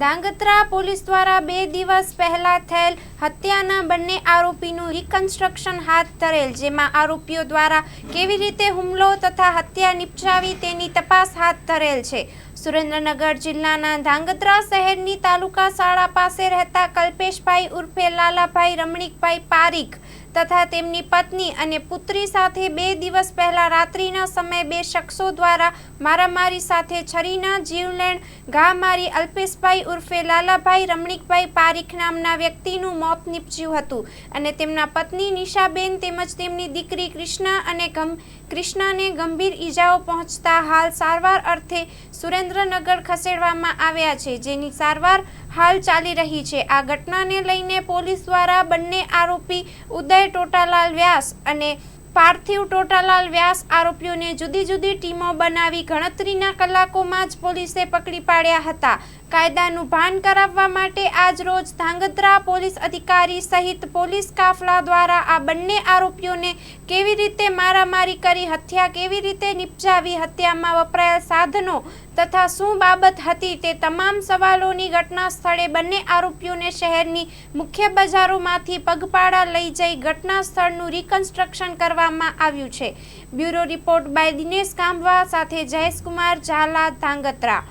Dhrangadhra police દ્વારા 2 દિવસ પહેલા થયેલ હત્યાના બંને આરોપીનું રિકન્સ્ટ્રક્શન હાથ ધરેલ, જેમાં આરોપીઓ દ્વારા કેવી રીતે હુમલો તથા હત્યા નિપજાવી તેની તપાસ હાથ ધરેલ છે। સુરેન્દ્રનગર જિલ્લાના ધાંગધ્રા શહેરની તાલુકા શાળા પાસે રહેતા કલ્પેશભાઈ ઉર્ફે લાલાભાઈ રમણીકભાઈ પારીખ તથા તેમની પત્ની અને પુત્રી સાથે 2 દિવસ પહેલા રાત્રિના સમયે 2 શખ્સો દ્વારા મારામારી સાથે છરીના જીવલેણ ઘા મારી અલ્પેશભાઈ ઉર્ફે લાલાભાઈ રમણીકભાઈ પારીખ નામના વ્યક્તિનું મોત નીપજ્યું હતું અને તેમના પત્ની નિશાબેન તેમજ તેમની દીકરી કૃષ્ણાને ગંભીર ઈજાઓ પહોંચતા હાલ સારવાર અર્થે સુરેન્દ્રનગર ખસેડવામાં આવ્યા છે, જેની સારવાર હાલ ચાલી રહી છે। આ ઘટનાને લઈને પોલીસ દ્વારા બંને આરોપી ઉદય ટોટાલાલ વ્યાસ અને પાર્થિવ ટોટાલાલ વ્યાસ આરોપીઓને જુદી જુદી ટીમો બનાવી ગણતરીના કલાકોમાં જ પોલીસે પકડી પાડ્યા હતા। કાયદાનું ભાન કરાવવા માટે આજ રોજ ધાંગધ્રા પોલીસ અધિકારી સહિત પોલીસ કાફલા દ્વારા આ બંને આરોપીઓને કેવી રીતે મારામારી કરી હત્યા કેવી રીતે નિપજાવી, હત્યામાં વપરાયેલ સાધનો તથા શું બાબત હતી તે તમામ સવાલોની ઘટના સ્થળે બંને આરોપીઓને શહેરની મુખ્ય બજારોમાંથી પગપાળા લઈ જઈ ઘટના સ્થળનું રિકન્સ્ટ્રક્શન કરવામાં આવ્યું છે। બ્યુરો રિપોર્ટ બાય દિનેશ કાંભવા સાથે જયેશકુમાર ઝાલા, ધાંગધ્રા।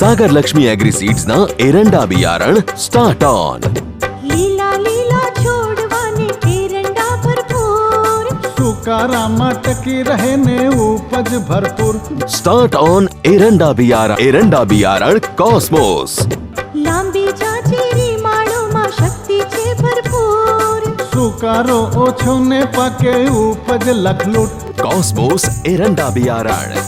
सागर लक्ष्मी एग्रीसीड्स ना एरंडा बियारण स्टार्ट ऑन। લીલા લીલા છોડવાને એરંડા ભરપૂર, સુકારામાં ટકી રહે ને ઉપજ ભરપૂર। स्टार्ट ऑन एरंडा बियारण कॉस्मोस। લાંબી જાચેરી માળોમાં શક્તિ છે ભરપૂર, સુકારો ઓછો ને પાકે ઉપજ લખલૂટ। कॉस्मोस एरंडा बियारण।